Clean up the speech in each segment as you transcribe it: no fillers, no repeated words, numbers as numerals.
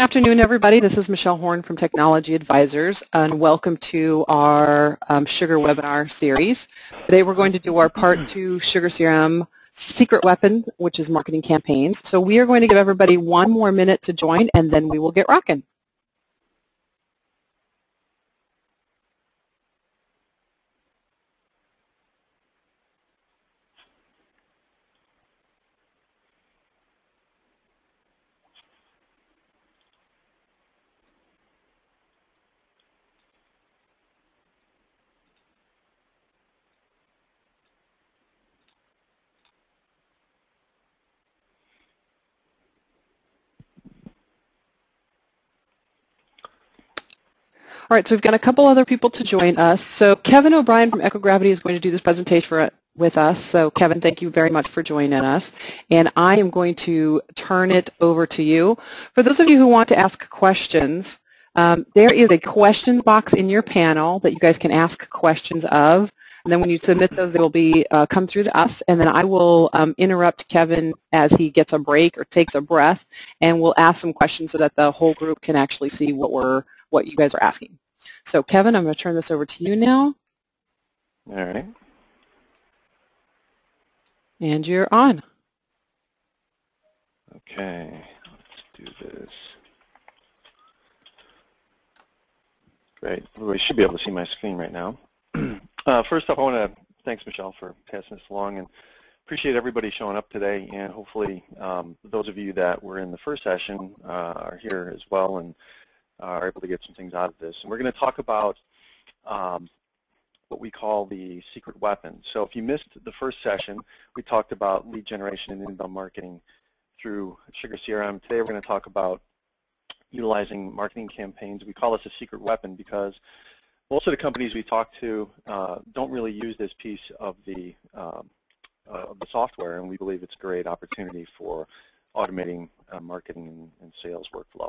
afternoon, everybody. This is Michelle Horn from Technology Advisors, and welcome to our Sugar webinar series. Today we're going to do our part 2 SugarCRM secret weapon, which is marketing campaigns. So we are going to give everybody 1 more minute to join, and then we will get rocking. All right, so we've got a couple other people to join us. So Kevin O'Brien from Ecogravity is going to do this presentation with us. So Kevin, thank you very much for joining us. And I am going to turn it over to you. For those of you who want to ask questions, there is a questions box in your panel that you guys can ask questions of. And then when you submit those, they will be come through to us. And then I will interrupt Kevin as he gets a break or takes a breath. And we'll ask some questions so that the whole group can actually see what you guys are asking. So Kevin, I'm going to turn this over to you now. All right. And you're on. Okay, let's do this. Great. Everybody should be able to see my screen right now. First off, I want to thanks Michelle for passing this along, and appreciate everybody showing up today. And hopefully, those of you that were in the first session are here as well and are able to get some things out of this. And we're going to talk about what we call the secret weapon. So if you missed the first session, we talked about lead generation and inbound marketing through SugarCRM. Today we're going to talk about utilizing marketing campaigns. We call this a secret weapon because most of the companies we talk to don't really use this piece of the software, and we believe it's a great opportunity for automating marketing and sales workflow.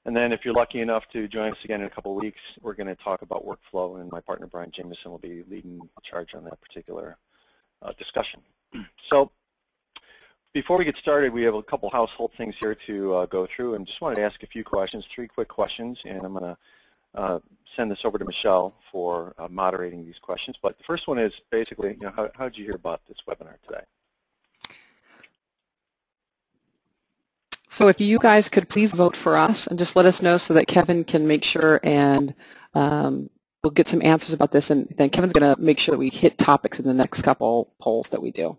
And then if you're lucky enough to join us again in a couple of weeks, we're going to talk about workflow, and my partner Brian Jameson will be leading the charge on that particular discussion. So before we get started, we have a couple household things here to go through, and just wanted to ask a few questions, 3 quick questions, and I'm going to send this over to Michelle for moderating these questions. But the first one is basically, how did you hear about this webinar today? So if you guys could please vote for us and just let us know so that Kevin can make sure, and we'll get some answers about this, and then Kevin's going to make sure that we hit topics in the next couple polls that we do.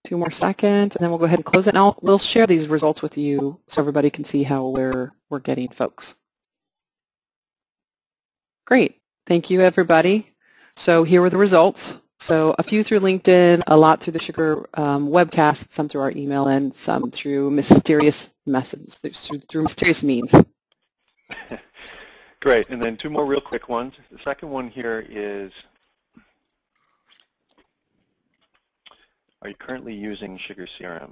Two more seconds, and then we'll go ahead and close it. And we'll share these results with you so everybody can see how we're getting folks. Great. Thank you, everybody. So here were the results. So a few through LinkedIn, a lot through the Sugar webcast, some through our email, and some through mysterious messages, through mysterious means. Great. And then 2 more real quick ones. The second one here is, are you currently using SugarCRM?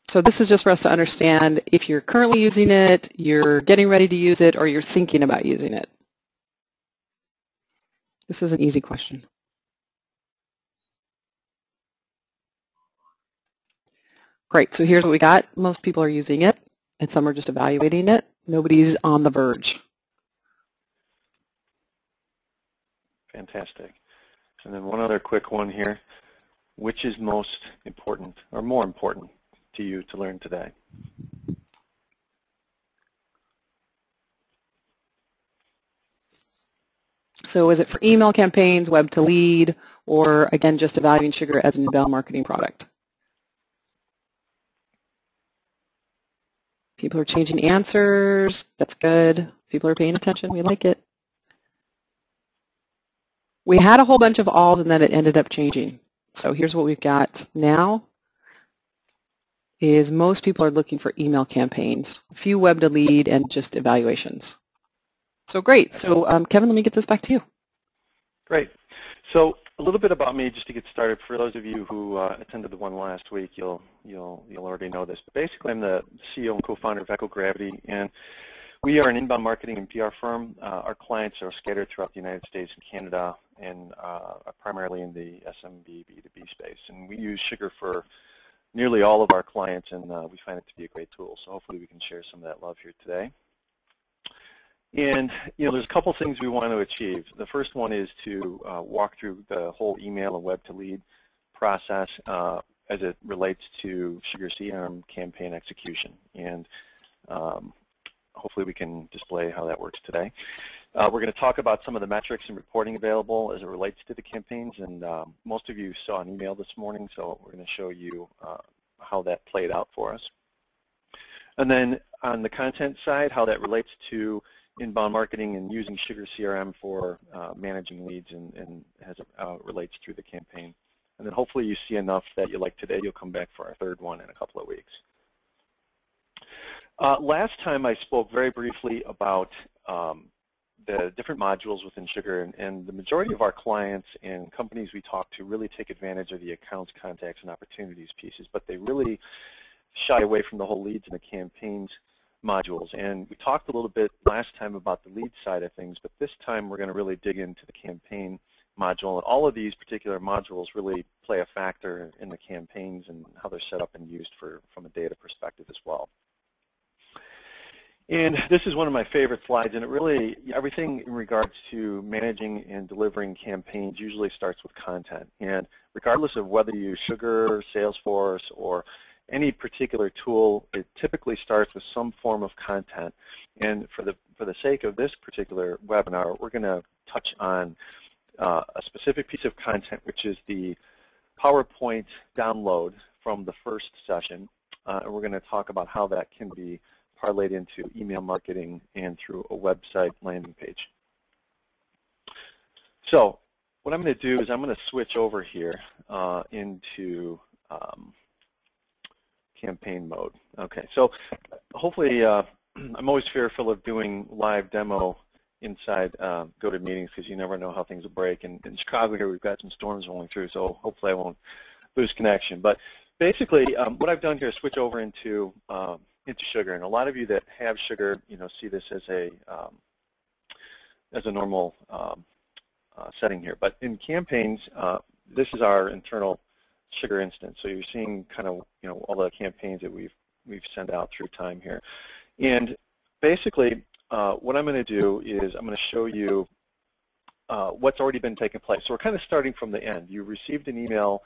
So this is just for us to understand if you're currently using it, you're getting ready to use it, or you're thinking about using it. This is an easy question. Great, so here's what we got. Most people are using it, and some are just evaluating it. Nobody's on the verge. Fantastic. And then one other quick one here. Which is most important, or more important, to you to learn today? So is it for email campaigns, web to lead, or again, just evaluating Sugar as an inbound marketing product? People are changing answers. That's good. People are paying attention. We like it. We had a whole bunch of alls, and then it ended up changing. So here's what we've got now is most people are looking for email campaigns, a few web to lead, and just evaluations. So great. So Kevin, let me get this back to you. Great. So a little bit about me just to get started. For those of you who attended the one last week, you'll already know this. But basically, I'm the CEO and co-founder of Ecogravity, and we are an inbound marketing and PR firm. Our clients are scattered throughout the United States and Canada, and primarily in the SMB B2B space. And we use Sugar for nearly all of our clients, and we find it to be a great tool. So hopefully we can share some of that love here today. And there's a couple things we want to achieve. The first one is to walk through the whole email and web-to-lead process as it relates to SugarCRM campaign execution. And hopefully we can display how that works today. We're going to talk about some of the metrics and reporting available as it relates to the campaigns. And most of you saw an email this morning, so we're going to show you how that played out for us. And then on the content side, how that relates to inbound marketing and using SugarCRM for managing leads and as it relates through the campaign. And then hopefully you see enough that you like today, you'll come back for our third one in a couple of weeks. Last time I spoke very briefly about the different modules within Sugar, and the majority of our clients and companies we talk to really take advantage of the accounts, contacts, and opportunities pieces, but they really shy away from the whole leads and the campaigns modules. And we talked a little bit last time about the lead side of things, but this time we're going to really dig into the campaign module. And all of these particular modules really play a factor in the campaigns and how they're set up and used from a data perspective as well. And this is one of my favorite slides, and it really, everything in regards to managing and delivering campaigns usually starts with content. And regardless of whether you use Sugar, Salesforce, or any particular tool, it typically starts with some form of content. And for the sake of this particular webinar, we're going to touch on a specific piece of content, which is the PowerPoint download from the first session. And we're going to talk about how that can be parlayed into email marketing and through a website landing page. So what I'm going to do is I'm going to switch over here into campaign mode. Okay, so hopefully I'm always fearful of doing live demo inside GoToMeetings because you never know how things will break. And in Chicago here we've got some storms rolling through, so hopefully I won't lose connection. But basically what I've done here is switch over into Sugar, and a lot of you that have Sugar, see this as a normal setting here. But in campaigns, this is our internal Sugar instance. So you're seeing kind of all the campaigns that we've sent out through time here. And basically, what I'm going to do is I'm going to show you what's already been taking place. So we're kind of starting from the end. You received an email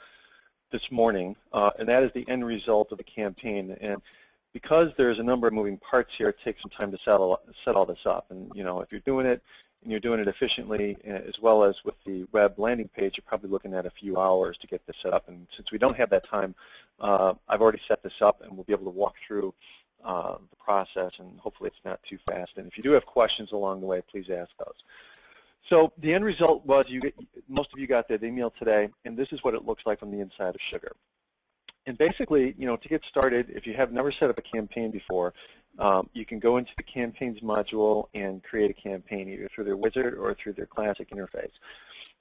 this morning, and that is the end result of the campaign. And because there's a number of moving parts here, it takes some time to set all this up. And if you're doing it and you're doing it efficiently, as well as with the web landing page, you're probably looking at a few hours to get this set up. And since we don't have that time, I've already set this up, and we'll be able to walk through the process, and hopefully it's not too fast. And if you do have questions along the way, please ask those. So the end result was most of you got that email today, and this is what it looks like from the inside of Sugar. And basically, to get started, if you have never set up a campaign before, you can go into the campaigns module and create a campaign either through their wizard or through their classic interface.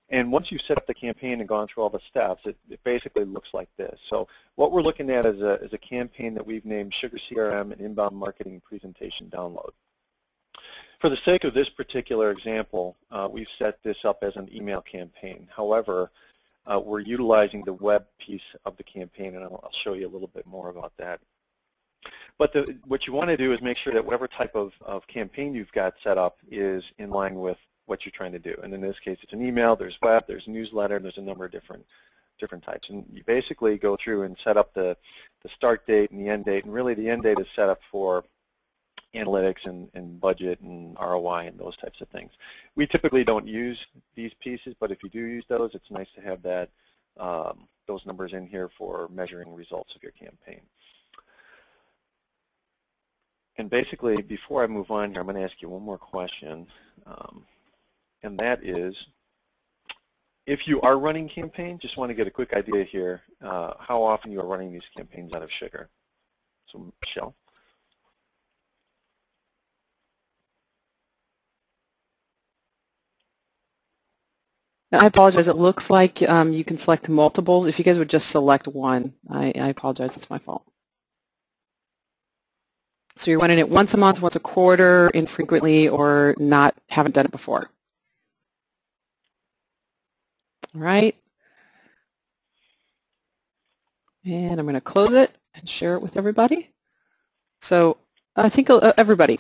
And once you've set up the campaign and gone through all the steps, it basically looks like this. So what we're looking at is a campaign that we've named SugarCRM and Inbound Marketing Presentation Download. For the sake of this particular example, we've set this up as an email campaign. However, we're utilizing the web piece of the campaign, and I'll show you a little bit more about that. But what you want to do is make sure that whatever type of campaign you've got set up is in line with what you're trying to do. And in this case, it's an email, there's web, there's newsletter, and there's a number of different types. And you basically go through and set up the start date and the end date, and really the end date is set up for analytics and budget and ROI and those types of things. We typically don't use these pieces, but if you do use those, it's nice to have that those numbers in here for measuring results of your campaign. And basically, before I move on here, I'm going to ask you one more question, and that is, if you are running campaigns, just want to get a quick idea here, how often you are running these campaigns out of Sugar. So, Michelle. I apologize. It looks like you can select multiples. If you guys would just select one, I apologize. It's my fault. So you're running it once a month, once a quarter, infrequently, or haven't done it before. All right. And I'm going to close it and share it with everybody. So I think everybody.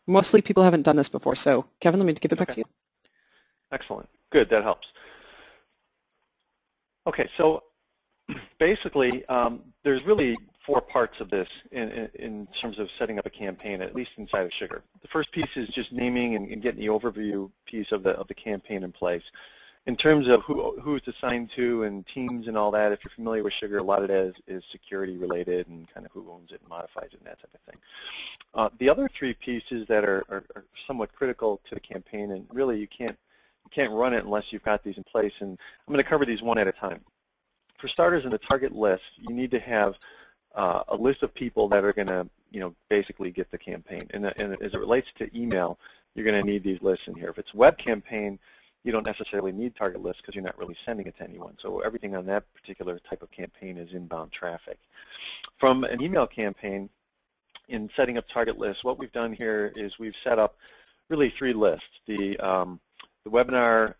Mostly people haven't done this before. So Kevin, let me give it back to you. Excellent. Good. That helps. Okay. So basically, there's really 4 parts of this in terms of setting up a campaign, at least inside of Sugar. The first piece is just naming and getting the overview piece of the campaign in place. In terms of who it's assigned to and teams and all that, if you're familiar with Sugar, a lot of that is security related and kind of who owns it and modifies it and that type of thing. The other 3 pieces that are somewhat critical to the campaign, and really you can't run it unless you've got these in place, and I'm going to cover these one at a time. For starters, in the target list, you need to have a list of people that are going to, basically get the campaign. And as it relates to email, you're going to need these lists in here. If it's a web campaign, you don't necessarily need target lists because you're not really sending it to anyone. So everything on that particular type of campaign is inbound traffic. From an email campaign, in setting up target lists, what we've done here is we've set up really 3 lists: the webinar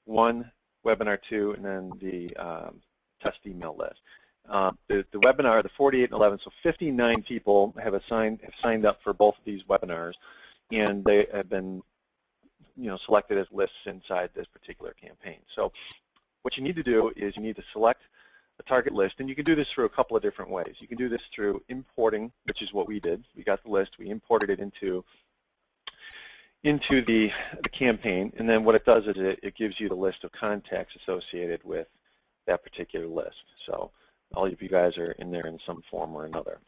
1, webinar 2, and then the test email list. The webinar, the 48 and 11, so 59 people have signed up for both of these webinars, and they have been selected as lists inside this particular campaign. So what you need to do is you need to select a target list, and you can do this through a couple of different ways. You can do this through importing, which is what we did. We got the list, we imported it into the campaign, and then what it does is it gives you the list of contacts associated with that particular list. So all of you guys are in there in some form or another.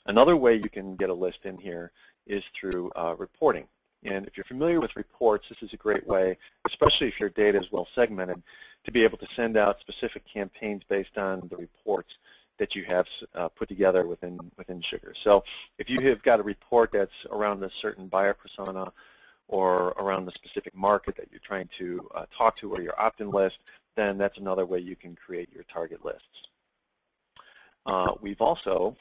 Another way you can get a list in here is through reporting. And if you're familiar with reports, this is a great way, especially if your data is well segmented, to be able to send out specific campaigns based on the reports that you have put together within Sugar. So if you have got a report that's around a certain buyer persona or around the specific market that you're trying to talk to, or your opt-in list, then that's another way you can create your target lists. We've also,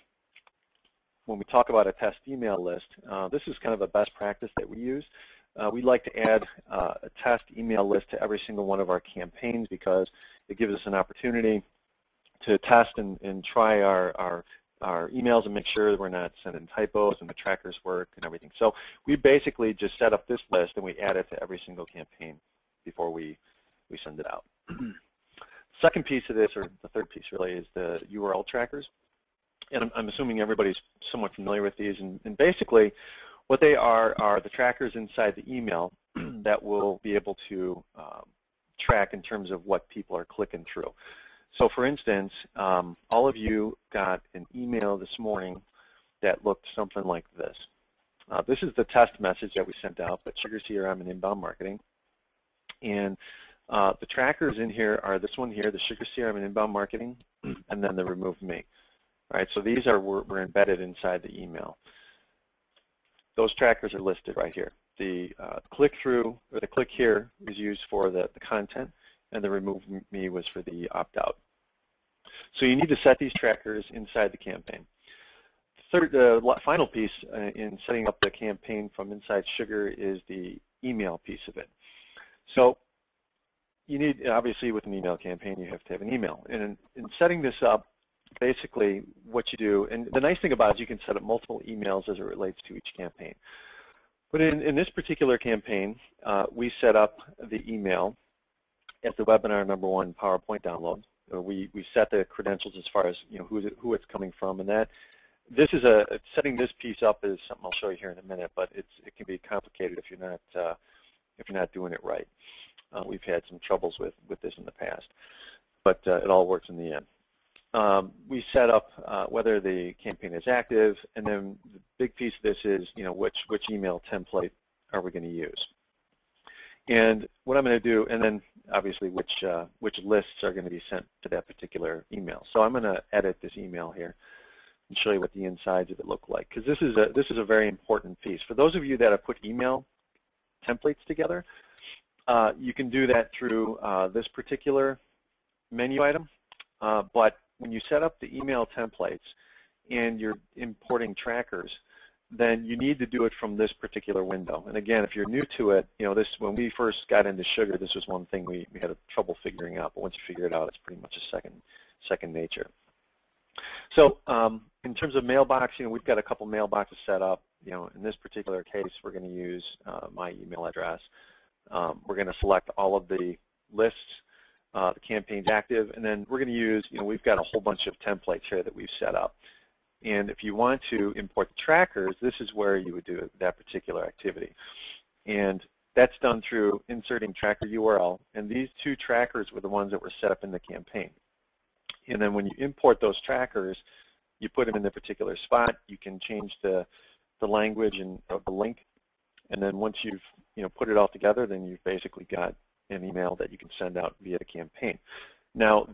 when we talk about a test email list, this is kind of a best practice that we use. We like to add a test email list to every single one of our campaigns because it gives us an opportunity to test and try our emails and make sure that we're not sending typos and the trackers work and everything. So we basically just set up this list and we add it to every single campaign before we send it out. Second piece of this, or the third piece really, is the URL trackers. And I'm assuming everybody's somewhat familiar with these. And basically what they are the trackers inside the email that will be able to track in terms of what people are clicking through. So for instance, all of you got an email this morning that looked something like this. This is the test message that we sent out, but SugarCRM and inbound marketing. And the trackers in here are this one here, the SugarCRM and inbound marketing, and then the remove me. All right, so these were embedded inside the email. Those trackers are listed right here. The click-through, or the click here, is used for the content, and the remove me was for the opt-out. So you need to set these trackers inside the campaign. The final piece in setting up the campaign from inside Sugar is the email piece of it. So you need, obviously with an email campaign, you have to have an email. And in setting this up, basically what you do, and the nice thing about it is you can set up multiple emails as it relates to each campaign. But in this particular campaign, we set up the email as the webinar #1 PowerPoint download. We set the credentials as far as who it's coming from, and that this is setting this piece up is something I'll show you here in a minute. But it can be complicated if you're not doing it right. We've had some troubles with this in the past, but it all works in the end. We set up whether the campaign is active, and then the big piece of this is which email template are we going to use. And what I'm going to do, and then obviously which lists are going to be sent to that particular email. So I'm going to edit this email here and show you what the insides of it look like, because this is a very important piece. For those of you that have put email templates together, you can do that through this particular menu item, but when you set up the email templates and you're importing trackers, then you need to do it from this particular window. And again, if you're new to it, this, when we first got into Sugar, this was one thing we had trouble figuring out. But once you figure it out, it's pretty much a second nature. So in terms of mailbox, we've got a couple mailboxes set up. In this particular case, we're going to use my email address. We're going to select all of the lists, the campaigns active, and then we're going to use, we've got a whole bunch of templates here that we've set up. And if you want to import the trackers, this is where you would do that particular activity. And that's done through inserting tracker URL, and these two trackers were the ones that were set up in the campaign. And then when you import those trackers, you put them in the particular spot. You can change the language of the link, and then once you've put it all together, then you've basically got an email that you can send out via the campaign. Now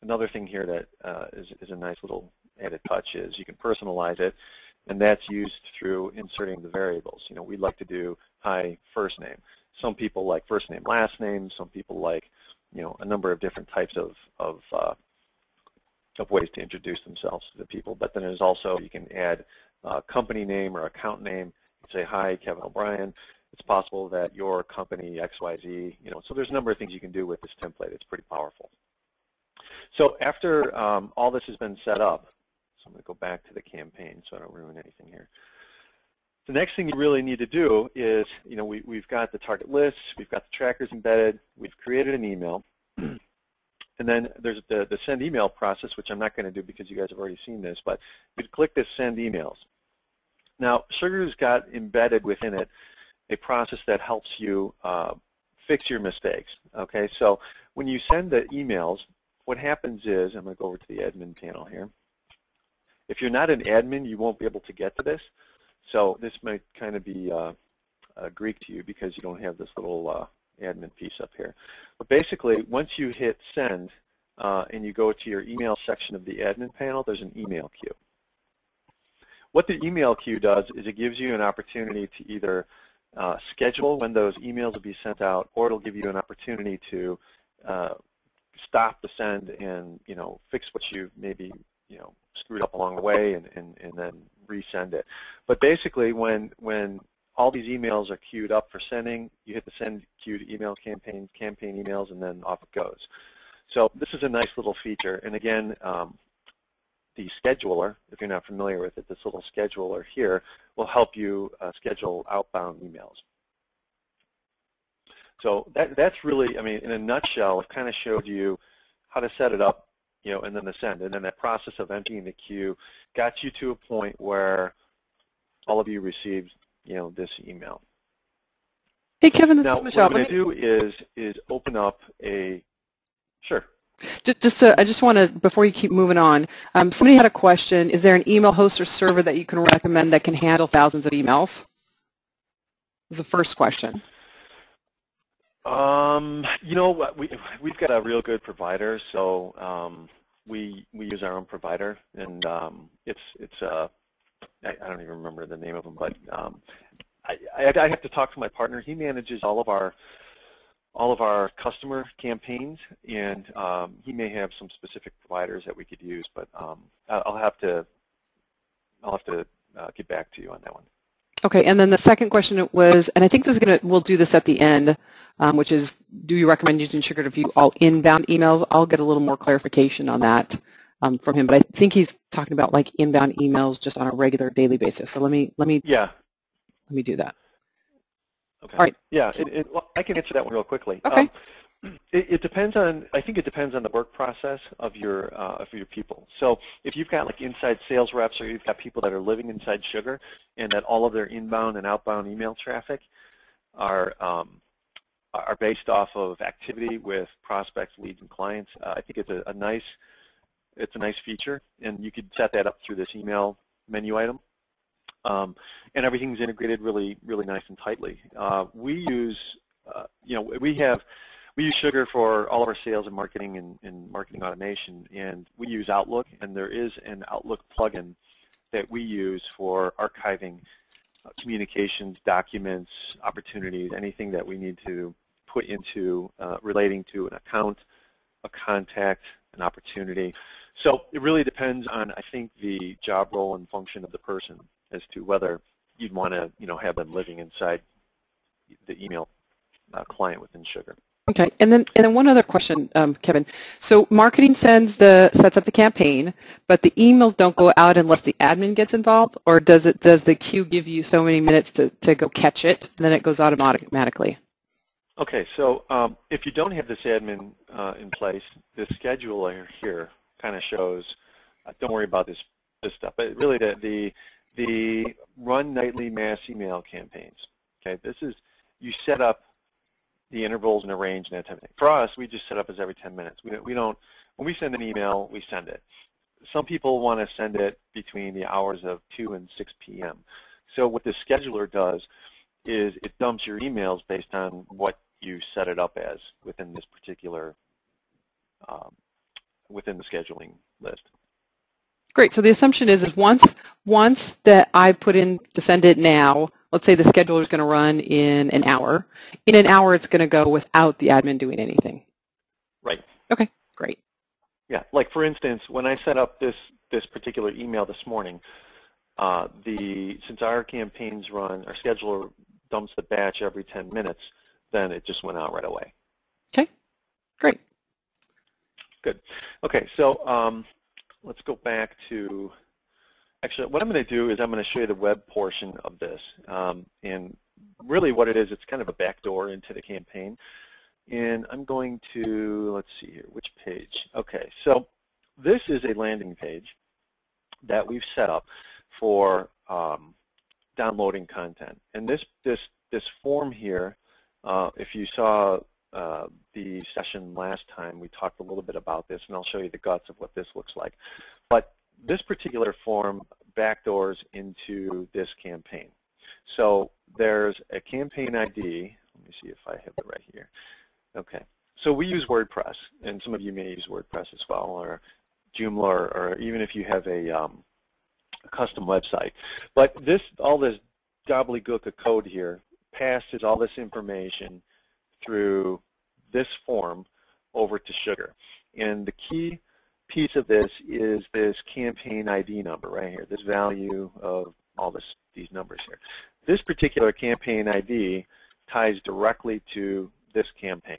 another thing here that is a nice little added touch is you can personalize it, and that's used through inserting the variables. We'd like to do hi first name. Some people like first name last name. Some people like a number of different types of ways to introduce themselves to the people. But then there's also, you can add a company name or account name. You can say, hi, Kevin O'Brien. It's possible that your company XYZ, so there's a number of things you can do with this template. It's pretty powerful. So after all this has been set up, so I'm going to go back to the campaign so I don't ruin anything here. The next thing you really need to do is, we've got the target lists, we've got the trackers embedded, we've created an email. And then there's the send email process, which I'm not going to do because you guys have already seen this, but you click this send emails. Now, Sugar's got embedded within it a process that helps you fix your mistakes. Okay, so when you send the emails, what happens is, I'm going to go over to the admin panel here. If you're not an admin, you won't be able to get to this. So this might kind of be Greek to you because you don't have this little admin piece up here. But basically, once you hit send and you go to your email section of the admin panel, there's an email queue. What the email queue does is it gives you an opportunity to either schedule when those emails will be sent out, or it'll give you an opportunity to stop the send and fix what you maybe screwed up along the way and then resend it. But basically, when all these emails are queued up for sending, you hit the send queue to email campaign emails, and then off it goes. So this is a nice little feature. And again, the scheduler, if you're not familiar with it, this little scheduler here will help you schedule outbound emails. So that's really, in a nutshell, I've kind of showed you how to set it up, and then the send. And then that process of emptying the queue got you to a point where all of you received this email. Hey, Kevin, this now, is Michelle. What I'm going to do is open up a, sure. I just want to, before you keep moving on, somebody had a question. Is there an email host or server that you can recommend that can handle thousands of emails? This is the first question. We've got a real good provider, so we use our own provider, and it's I don't even remember the name of them, but I have to talk to my partner. He manages all of our customer campaigns, and he may have some specific providers that we could use, but I'll have to get back to you on that one. Okay, and then the second question was, and I think this is we'll do this at the end, which is, do you recommend using Sugar to view all inbound emails? I'll get a little more clarification on that from him, but I think he's talking about like inbound emails just on a regular daily basis. So let me do that. Okay. All right. Yeah, well, I can answer that one real quickly. Okay. It depends on, I think it depends on the work process of your people. So if you've got like inside sales reps, or you've got people that are living inside Sugar, and that all of their inbound and outbound email traffic are based off of activity with prospects, leads, and clients, I think it's a nice feature, and you could set that up through this email menu item. And everything's integrated really, really nice and tightly. We use, we use Sugar for all of our sales and marketing and marketing automation, and we use Outlook, and there is an Outlook plugin that we use for archiving communications, documents, opportunities, anything that we need to put into relating to an account, a contact, an opportunity. So it really depends on, I think, the job role and function of the person as to whether you'd want to, have them living inside the email client within Sugar. Okay, and then one other question, Kevin. So marketing sets up the campaign, but the emails don't go out unless the admin gets involved, or does the queue give you so many minutes to go catch it, and then it goes automatically? Okay, so if you don't have this admin in place, the scheduler here kind of shows. Don't worry about this stuff, but really the run nightly mass email campaigns. Okay, this is you set up the intervals and the range and that type of thing. For us, we just set up as every 10 minutes. We don't, when we send an email, we send it. Some people want to send it between the hours of 2 and 6 p.m. So what the scheduler does is it dumps your emails based on what you set it up as within this particular, within the scheduling list. Great. So the assumption is once that I put in to send it now, let's say the scheduler is going to run in an hour. In an hour, it's going to go without the admin doing anything. Right. Okay. Great. Yeah. Like for instance, when I set up this particular email this morning, since our campaigns run, our scheduler dumps the batch every 10 minutes, then it just went out right away. Okay. Great. Good. Okay. So let's go back to. Actually, what I'm going to do is I'm going to show you the web portion of this. And really what it is, it's kind of a backdoor into the campaign. And I'm going to, let's see here, which page? Okay, so this is a landing page that we've set up for downloading content. And this form here, if you saw the session last time, we talked a little bit about this, and I'll show you the guts of what this looks like. But this particular form backdoors into this campaign. So there's a campaign ID. Let me see if I have it right here. Okay. So we use WordPress, and some of you may use WordPress as well, or Joomla, or even if you have a custom website. But all this gobbledygook of code here passes all this information through this form over to Sugar. And the key piece of this is this campaign ID number right here, this value of all these numbers here. This particular campaign ID ties directly to this campaign.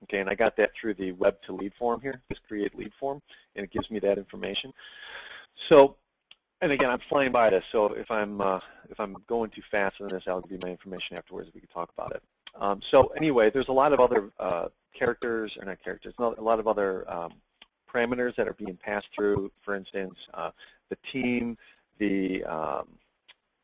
Okay, and I got that through the web to lead form here, this create lead form, and it gives me that information. So, and again, I'm flying by this, so if I'm going too fast on this, I'll give you my information afterwards. We can talk about it. So anyway, there's a lot of other characters, or not characters, a lot of other parameters that are being passed through. For instance, the team, the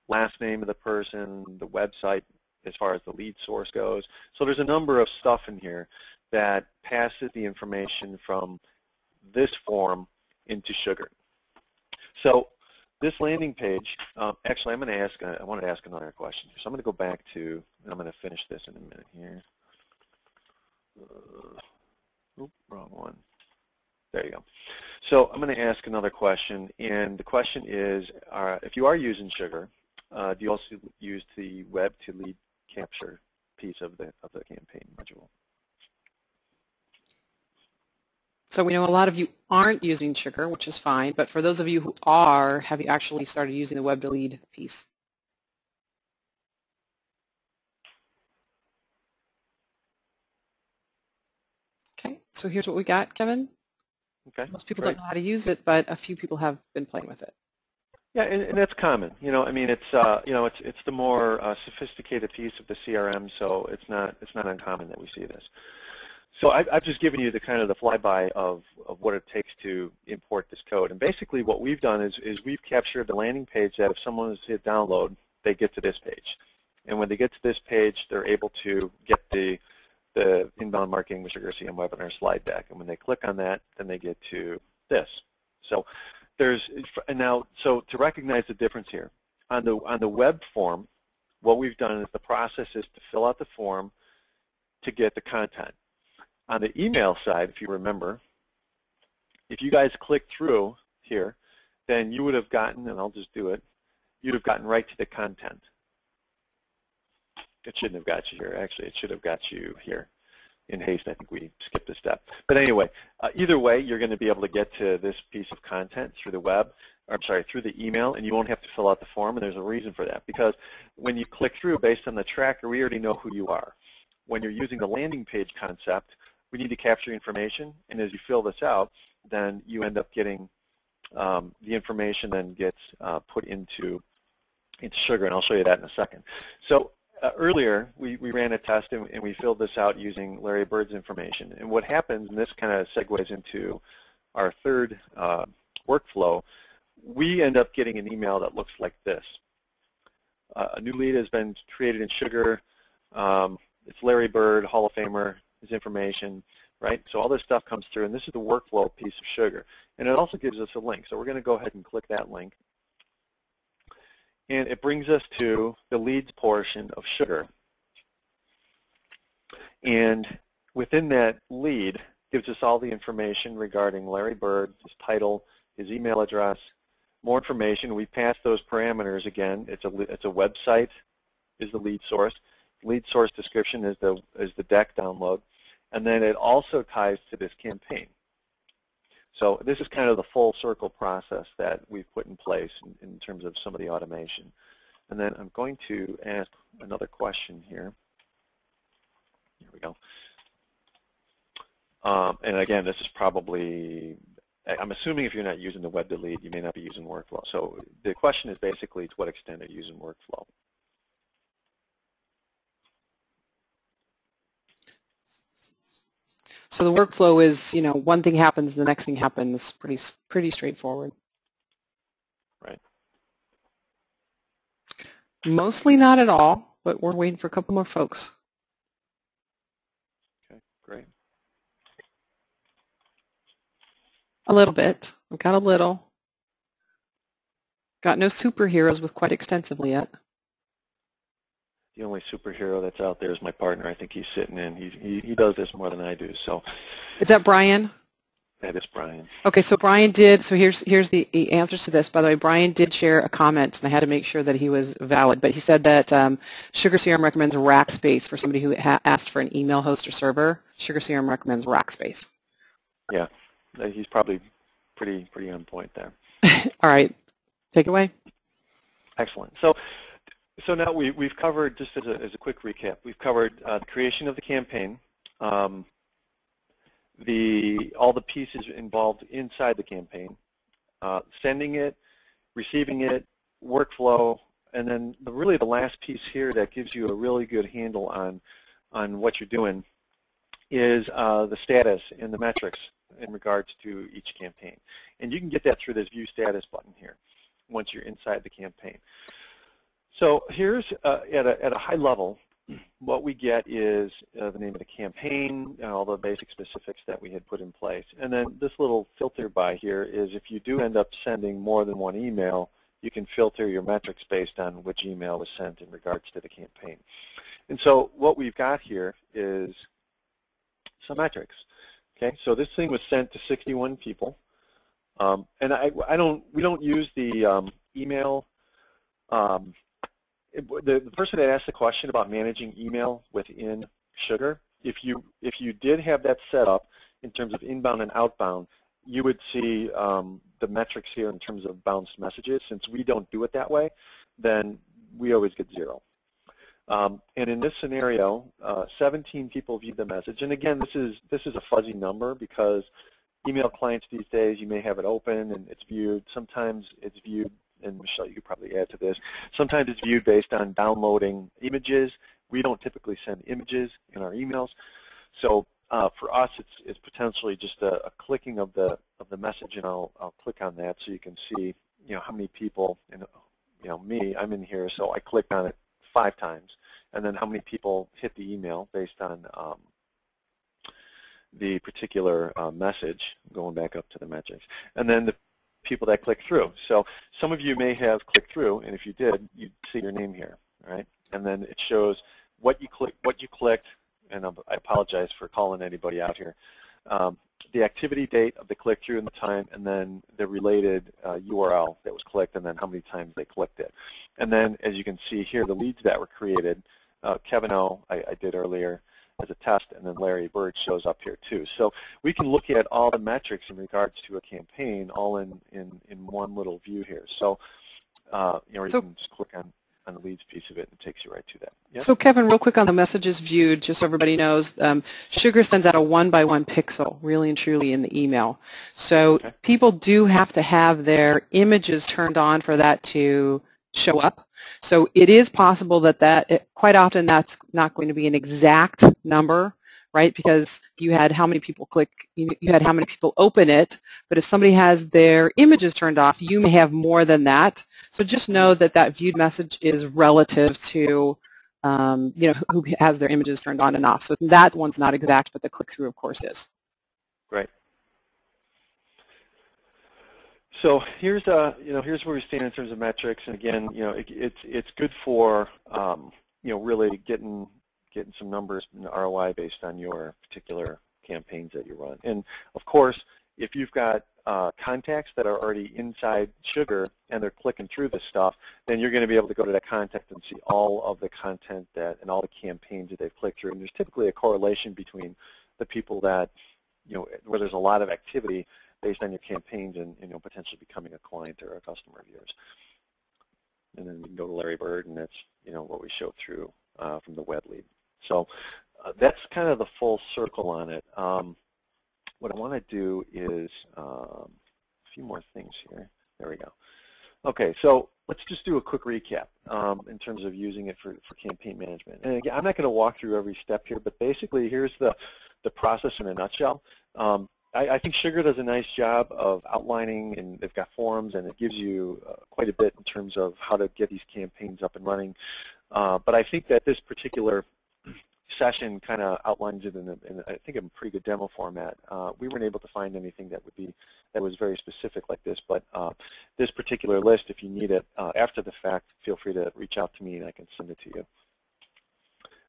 last name of the person, the website as far as the lead source goes. So there's a number of stuff in here that passes the information from this form into Sugar. So this landing page, actually I want to ask another question. So I'm going to go back to, and I'm going to finish this in a minute here. Oops, wrong one. There you go. So I'm going to ask another question, and the question is, if you are using Sugar, do you also use the web to lead capture piece of the campaign module? So we know a lot of you aren't using Sugar, which is fine, but for those of you who are, have you actually started using the web to lead piece? Okay, so here's what we got, Kevin. Okay. Most people don't know how to use it, but a few people have been playing with it. Yeah, and that's common. I mean, it's it's the more sophisticated piece of the CRM, so it's not uncommon that we see this. So I've just given you the kind of the flyby of what it takes to import this code. And basically what we've done is we've captured the landing page that if someone has hit download, they get to this page. And when they get to this page, they're able to get the Inbound Marketing with SugarCRM webinar slide deck. And when they click on that, then they get to this. So so to recognize the difference here, on the web form, what we've done is the process is to fill out the form to get the content. On the email side, if you remember, if you guys click through here, then you would have gotten, and I'll just do it, you'd have gotten right to the content. It shouldn't have got you here. Actually, it should have got you here. in haste, I think we skipped a step. But anyway, either way, you're going to be able to get to this piece of content through the web, or I'm sorry, through the email, and you won't have to fill out the form, and there's a reason for that. Because when you click through based on the tracker, we already know who you are. When you're using the landing page concept, we need to capture information, and as you fill this out, then you end up getting the information then gets put into Sugar, and I'll show you that in a second. So earlier, we ran a test, and we filled this out using Larry Bird's information. And what happens, and this kind of segues into our third workflow, we end up getting an email that looks like this. A new lead has been created in Sugar. It's Larry Bird, Hall of Famer, his information, right? So all this stuff comes through, and this is the workflow piece of Sugar. And it also gives us a link. So we're going to go ahead and click that link. And it brings us to the leads portion of Sugar. And within that lead gives us all the information regarding Larry Bird, his title, his email address, more information. We pass those parameters again. It's a website is the lead source. Lead source description is the deck download. And then it also ties to this campaign. So this is kind of the full circle process that we've put in place in terms of some of the automation. And then I'm going to ask another question here. Here we go. And again, this is probably, I'm assuming if you're not using the web to lead, you may not be using workflow. So the question is basically to what extent are you using workflow? So the workflow is, one thing happens, the next thing happens, pretty straightforward. Right. Mostly not at all, but we're waiting for a couple more folks. Okay, great. A little bit. We've got a little. Got no superheroes with quite extensively yet. The only superhero that's out there is my partner. I think he's sitting in. He does this more than I do. So is that Brian? That is Brian. Okay, so Brian did. So here's the answers to this. By the way, Brian did share a comment, and I had to make sure that he was valid. But he said that SugarCRM recommends Rackspace for somebody who asked for an email host or server. SugarCRM recommends Rackspace. Yeah, he's probably pretty on point there. All right, take it away. Excellent. So now we've covered, just as a quick recap, we've covered the creation of the campaign, all the pieces involved inside the campaign, sending it, receiving it, workflow, and then really the last piece here that gives you a really good handle on what you're doing is the status and the metrics in regards to each campaign. And you can get that through this View Status button here once you're inside the campaign. So here's, at a high level, what we get is the name of the campaign and all the basic specifics that we had put in place. And then this little filter by here is if you do end up sending more than one email, you can filter your metrics based on which email was sent in regards to the campaign. And so what we've got here is some metrics. Okay, so this thing was sent to 61 people. And we don't use the email. The person that asked the question about managing email within Sugar, if you did have that set up in terms of inbound and outbound, you would see the metrics here in terms of bounced messages. Since we don't do it that way, then we always get 0. And in this scenario, 17 people viewed the message. And again, this is a fuzzy number because email clients these days, you may have it open and it's viewed. Sometimes it's viewed, and Michelle, you could probably add to this. Sometimes it's viewed based on downloading images. We don't typically send images in our emails. So for us, it's potentially just a clicking of the message, and I'll click on that so you can see how many people, and me, I'm in here, so I clicked on it 5 times, and then how many people hit the email based on the particular message, going back up to the metrics, and then the people that click through. So some of you may have clicked through, and if you did, you'd see your name here, right? And then it shows what you clicked, and I apologize for calling anybody out here. The activity date of the click-through and the time, and then the related URL that was clicked, and then how many times they clicked it. And then, as you can see here, the leads that were created, Kevin O, I did earlier, as a test, and then Larry Bird shows up here too. So we can look at all the metrics in regards to a campaign all in one little view here. So, you can just click on the leads piece of it, and it takes you right to that. Yes? So Kevin, real quick on the messages viewed, just so everybody knows, Sugar sends out a 1-by-1 pixel, really and truly, in the email. So people do have to have their images turned on for that to show up. So it is possible that quite often that's not going to be an exact number, right? Because you had how many people click, you had how many people open it, but if somebody has their images turned off, you may have more than that. So just know that viewed message is relative to who has their images turned on and off. So that one's not exact, but the click-through, of course, is. Great. So here's here's where we stand in terms of metrics, and again, it's good for really getting some numbers in ROI based on your particular campaigns that you run. And of course, if you've got contacts that are already inside Sugar and they're clicking through this stuff, then you're going to be able to go to that contact and see all of the content and all the campaigns that they've clicked through. And there's typically a correlation between the people that, where there's a lot of activity based on your campaigns and potentially becoming a client or a customer of yours. And then we can go to Larry Bird, and that's what we show through from the web lead. So that's kind of the full circle on it. What I want to do is a few more things here. There we go. Okay, so let's just do a quick recap in terms of using it for campaign management. And again, I'm not going to walk through every step here, but basically here's the process in a nutshell. I think Sugar does a nice job of outlining, and they've got forums, and it gives you quite a bit in terms of how to get these campaigns up and running. But I think that this particular session kind of outlines it in I think a pretty good demo format. We weren't able to find anything that was very specific like this, but this particular list, if you need it after the fact, feel free to reach out to me and I can send it to you.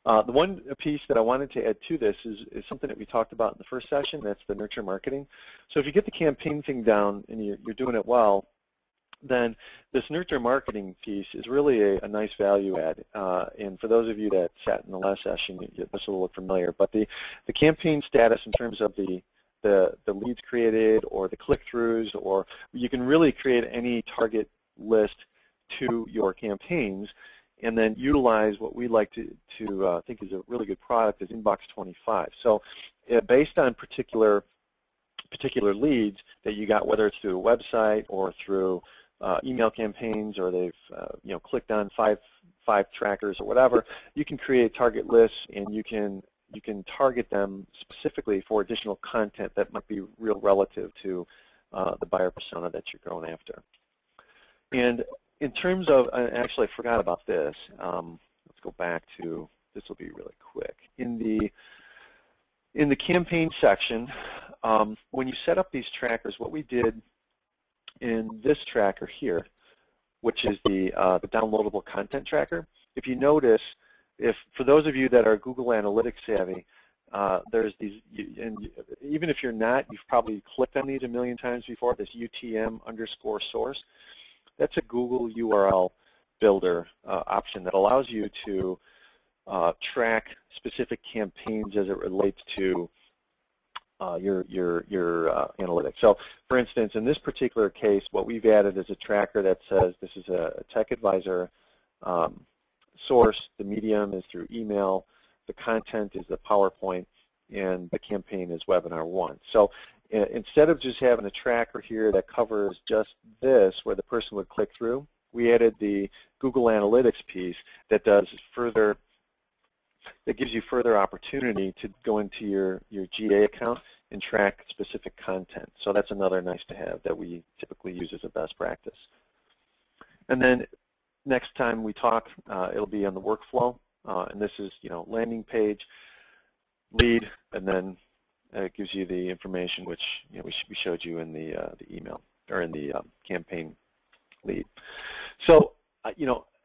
The one piece that I wanted to add to this is something that we talked about in the first session. That's the nurture marketing. So if you get the campaign thing down and you're doing it well, then this nurture marketing piece is really a nice value add. And for those of you that sat in the last session, this will look familiar. But the campaign status in terms of the leads created or the click-throughs, or you can really create any target list to your campaigns, and then utilize what we like to think is a really good product is Inbox 25. So based on particular leads that you got, whether it's through a website or through email campaigns, or they've clicked on five trackers or whatever, you can create target lists, and you can target them specifically for additional content that might be real relative to the buyer persona that you're going after. And in terms of, actually I forgot about this. Let's go back to, this will be really quick. In the campaign section, when you set up these trackers, what we did in this tracker here, which is the downloadable content tracker, if you notice, for those of you that are Google Analytics savvy, there's these, and even if you're not, you've probably clicked on these a million times before, this UTM_source. That's a Google URL builder option that allows you to track specific campaigns as it relates to your analytics. So, for instance, in this particular case, what we've added is a tracker that says this is a Tech Advisor source. The medium is through email. The content is the PowerPoint, and the campaign is Webinar 1. So instead of just having a tracker here that covers just this, where the person would click through, we added the Google Analytics piece that gives you further opportunity to go into your GA account and track specific content. So that's another nice to have that we typically use as a best practice. And then next time we talk, it'll be on the workflow, and this is landing page, lead, and then it gives you the information which we showed you in the email, or in the campaign lead. So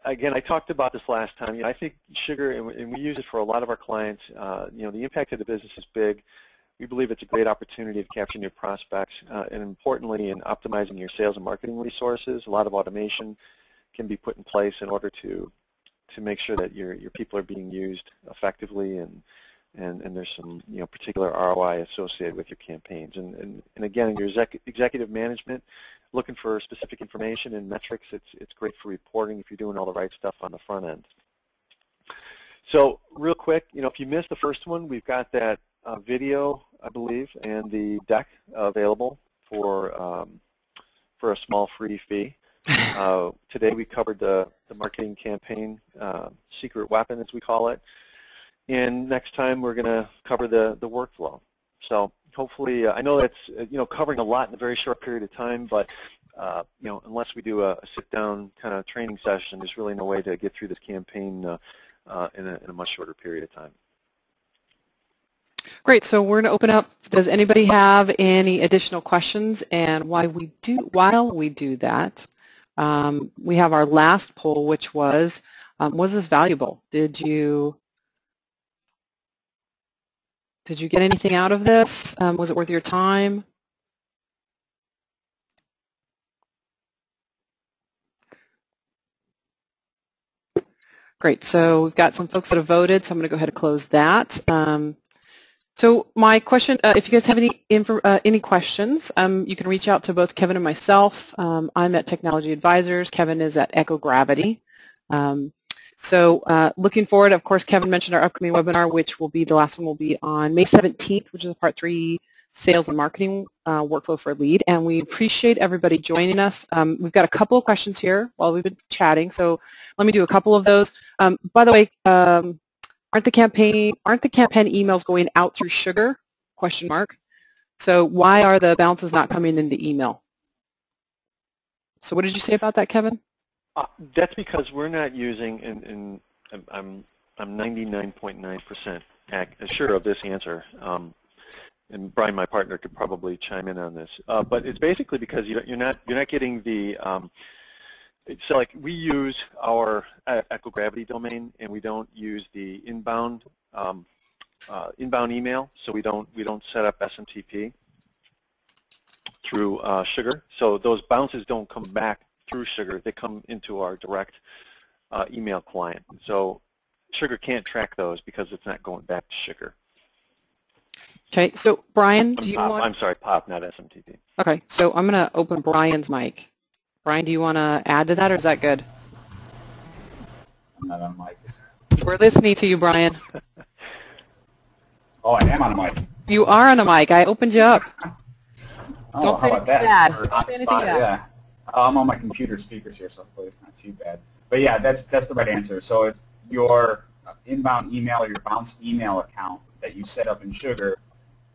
again, I talked about this last time. I think Sugar, and we use it for a lot of our clients. The impact of the business is big. We believe it's a great opportunity to capture new prospects, and importantly, in optimizing your sales and marketing resources. A lot of automation can be put in place in order to make sure that your people are being used effectively and and there's some particular ROI associated with your campaigns. And again, in your executive management, looking for specific information and metrics, it's great for reporting if you're doing all the right stuff on the front end. So real quick, if you missed the first one, we've got that video, I believe, and the deck available for a small free fee. Today we covered the marketing campaign secret weapon, as we call it, and next time we're going to cover the workflow. So hopefully, I know that's covering a lot in a very short period of time, but unless we do a sit-down kind of training session, there's really no way to get through this campaign in a much shorter period of time. Great. So we're going to open up. Does anybody have any additional questions? And while we do that, we have our last poll, which was this valuable? Did you get anything out of this? Was it worth your time? Great. So we've got some folks that have voted, so I'm going to go ahead and close that. So my question, if you guys have any questions, you can reach out to both Kevin and myself. I'm at Technology Advisors. Kevin is at EcoGravity. So looking forward, of course, Kevin mentioned our upcoming webinar, which will be, the last one will be on May 17th, which is a Part 3 Sales and Marketing Workflow for a Lead. And we appreciate everybody joining us. We've got a couple of questions here while we've been chatting, so let me do a couple of those. By the way, aren't the campaign emails going out through Sugar? ? So why are the bounces not coming into email? So what did you say about that, Kevin? That's because we're not using, and I'm 99.9% sure of this answer. And Brian, my partner, could probably chime in on this. But it's basically because you're not getting the. So like we use our EcoGravity domain, and we don't use the inbound email. So we don't set up SMTP through Sugar. So those bounces don't come back through Sugar. They come into our direct email client. So Sugar can't track those because it's not going back to Sugar. Okay, so Brian, do you want? I'm sorry, POP, not SMTP. Okay, so I'm going to open Brian's mic. Brian, do you want to add to that, or is that good? I'm not on mic. We're listening to you, Brian. Oh, I am on a mic. You are on a mic. I opened you up. Oh, Don't say how about anything that? bad. Don't say anything bad. Yeah. I'm on my computer speakers here, so hopefully it's not too bad. But yeah, that's the right answer. So if your inbound email or your bounce email account that you set up in Sugar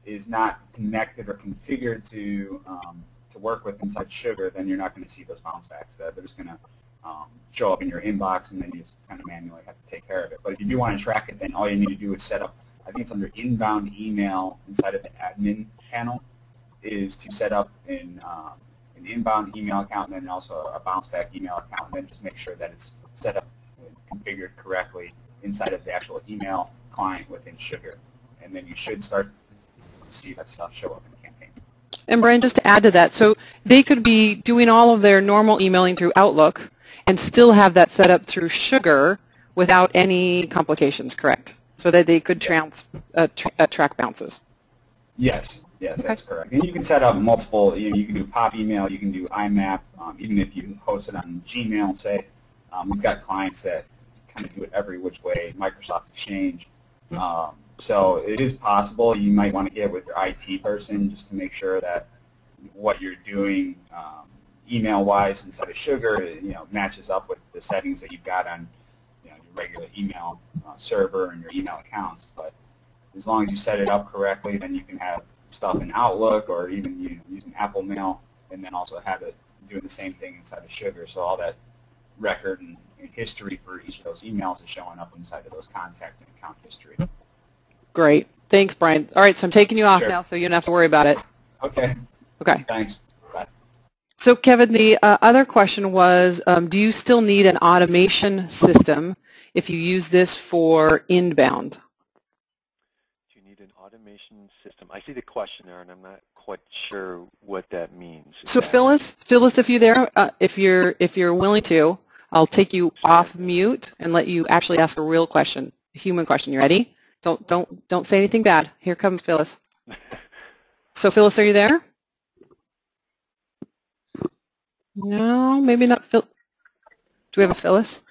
is not connected or configured to work with inside Sugar, then you're not going to see those bounce backs. They're just going to show up in your inbox, and then you just kind of manually have to take care of it. But if you do want to track it, then all you need to do is set up, I think it's under inbound email inside of the admin panel, is to set up an inbound email account and then also a bounce back email account, and then just make sure that it's set up and configured correctly inside of the actual email client within Sugar. And then you should start to see that stuff show up in the campaign. And Brian, just to add to that, so they could be doing all of their normal emailing through Outlook and still have that set up through Sugar without any complications, correct? So that they could track bounces. Yes, that's correct. And you can set up multiple, you can do POP email, you can do IMAP, even if you host it on Gmail, say. We've got clients that kind of do it every which way, Microsoft Exchange. So it is possible. You might want to get with your IT person just to make sure that what you're doing email-wise inside of Sugar, matches up with the settings that you've got on your regular email server and your email accounts. But as long as you set it up correctly, then you can have stuff in Outlook or even using Apple Mail, and then also have it doing the same thing inside of Sugar. So all that record and history for each of those emails is showing up inside of those contact and account history. Great. Thanks, Brian. All right, so I'm taking you off now so you don't have to worry about it. Okay. Okay. Thanks. Bye. So, Kevin, the other question was, do you still need an automation system if you use this for inbound? Do you need an automation system? I see the question there, and I'm not quite sure what that means. So, Phyllis, if you're there, if you're willing to, I'll take you off mute and let you actually ask a real question, a human question. You ready? Don't say anything bad. Here comes Phyllis. So Phyllis, are you there? No, maybe not. Phil. Do we have a Phyllis?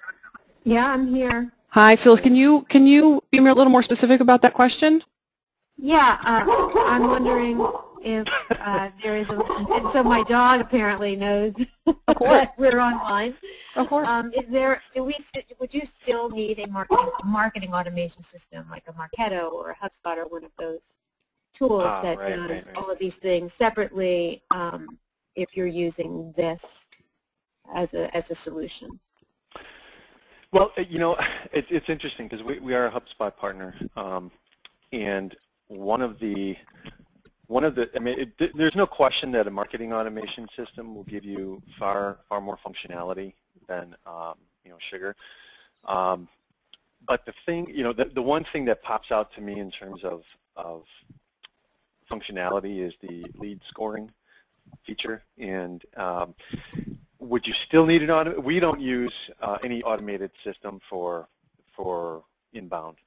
Yeah, I'm here. Hi, Phyllis. Can you be a little more specific about that question? Yeah, I'm wondering if there is a, and so my dog apparently knows that we're online. Of course. Would you still need a marketing automation system like a Marketo or a HubSpot or one of those tools that does all of these things separately if you're using this as a solution? Well, it's interesting because we are a HubSpot partner, and one of the there's no question that a marketing automation system will give you far more functionality than Sugar. But the thing, the one thing that pops out to me in terms of functionality is the lead scoring feature. And would you still need an automated? We don't use any automated system for inbound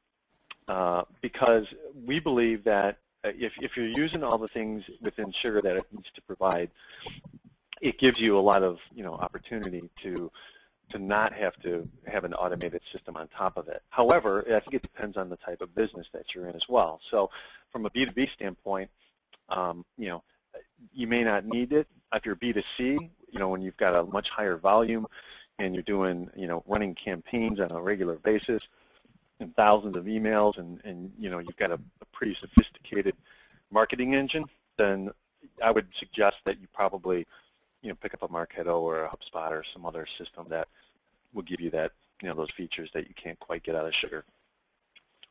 because we believe that if you're using all the things within Sugar that it needs to provide, it gives you a lot of opportunity to not have to have an automated system on top of it. However, I think it depends on the type of business that you're in as well. So from a B2B standpoint, you may not need it. If you're B2C, when you've got a much higher volume and you're doing, running campaigns on a regular basis and thousands of emails and you've got a pretty sophisticated marketing engine, then I would suggest that you probably, pick up a Marketo or a HubSpot or some other system that will give you that, those features that you can't quite get out of Sugar.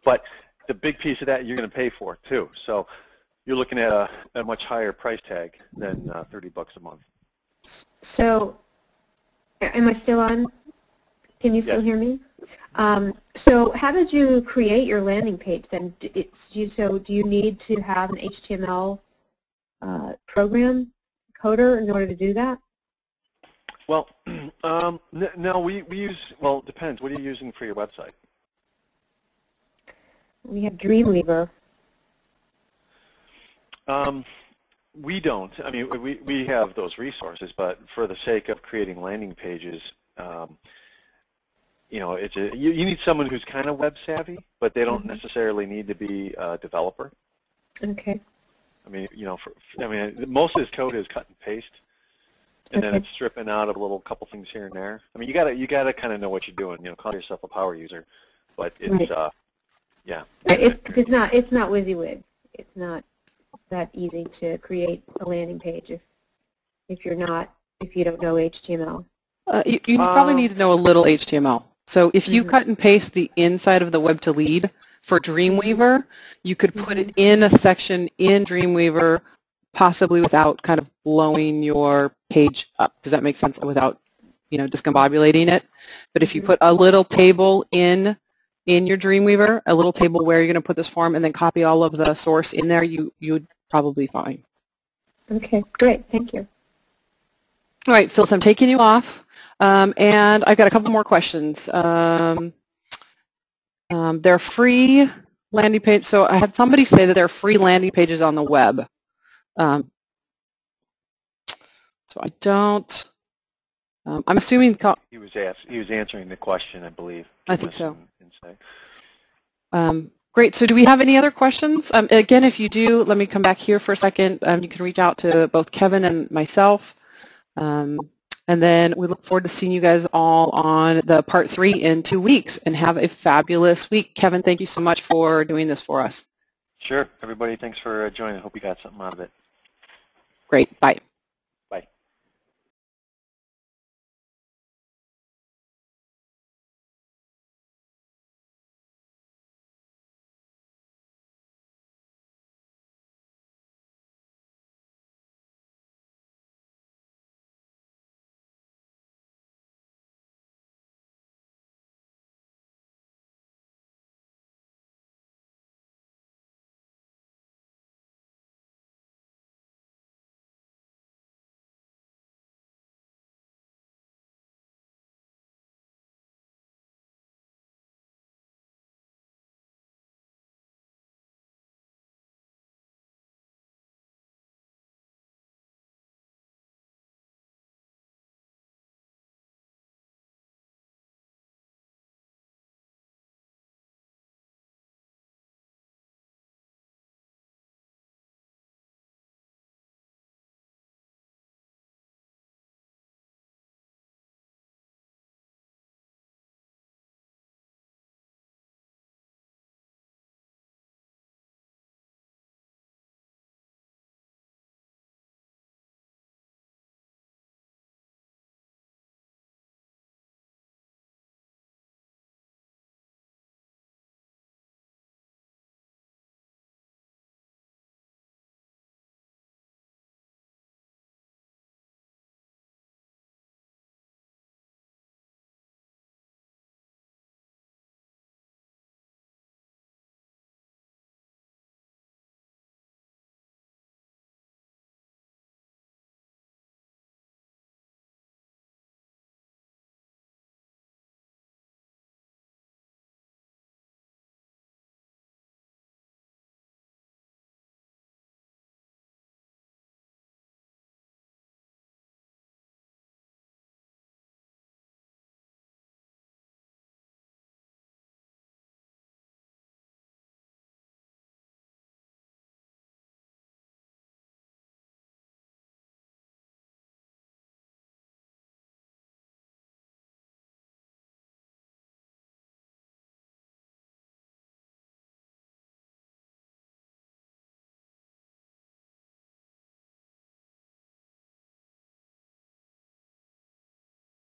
But the big piece of that you're going to pay for too. So you're looking at a much higher price tag than $30 a month. So, am I still on? Can you still hear me? So, how did you create your landing page then? Do you need to have an HTML program coder in order to do that? Well, no, we use, well, it depends. What are you using for your website? We have Dreamweaver. We don't. I mean, we have those resources, but for the sake of creating landing pages, you need someone who's kind of web savvy, but they don't necessarily need to be a developer. Okay. I mean, most of this code is cut and paste, and then it's stripping out a little couple things here and there. I mean, you gotta kind of know what you're doing. Call yourself a power user, but it's yeah. It's not WYSIWYG. It's not that easy to create a landing page if you don't know HTML. You probably need to know a little HTML. So if you cut and paste the inside of the web to lead for Dreamweaver, you could put it in a section in Dreamweaver, possibly without kind of blowing your page up. Does that make sense? Without discombobulating it. But if you put a little table in your Dreamweaver, a little table where you're going to put this form, and then copy all of the source in there, you would probably fine. Okay, great. Thank you. All right, Phyllis, I'm taking you off, and I've got a couple more questions. They're free landing page. So I had somebody say that there are free landing pages on the web. So I don't. I'm assuming he was answering the question, I believe. I think so. Great. So do we have any other questions? Again, if you do, let me come back here for a second. You can reach out to both Kevin and myself. And then we look forward to seeing you guys all on the part 3 in 2 weeks. And have a fabulous week. Kevin, thank you so much for doing this for us. Sure. Everybody, thanks for joining. I hope you got something out of it. Great. Bye.